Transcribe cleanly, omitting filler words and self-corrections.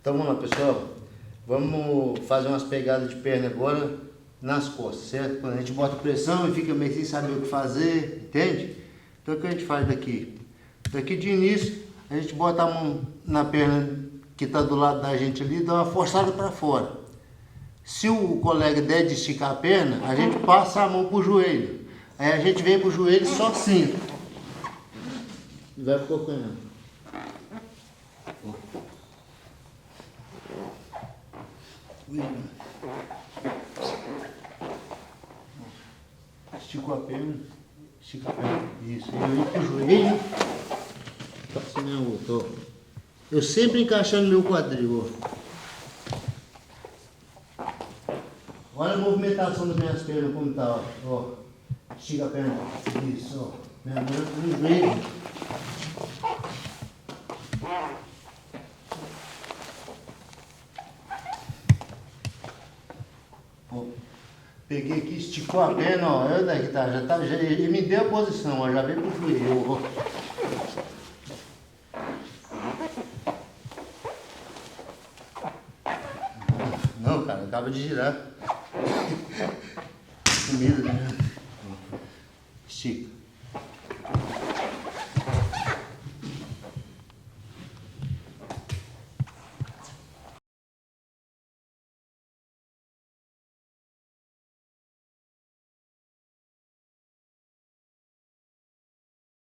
Então vamos lá, pessoal. Vamos fazer umas pegadas de perna agora nas costas, certo? Quando a gente bota pressão e fica meio sem saber o que fazer, entende? Então o que a gente faz daqui? Daqui de início, a gente bota a mão na perna que está do lado da gente ali e dá uma forçada para fora. Se o colega der de esticar a perna, a gente passa a mão pro joelho. Aí a gente vem pro joelho só assim. E vai acompanhando. Esticou a perna. Estica a perna. Isso. E aí pro joelho. Passa minha outra, ó. Eu sempre encaixando meu quadril, ó. Olha a movimentação das minhas pernas como tá, ó. Estica a perna. Isso, ó. Minha mão no joelho. Ó. Peguei aqui, esticou a perna, ó. Olha daqui, tá? Ele me deu a posição, ó. Já veio pro joelho, ó. Não, cara, acaba de girar. Com medo, né?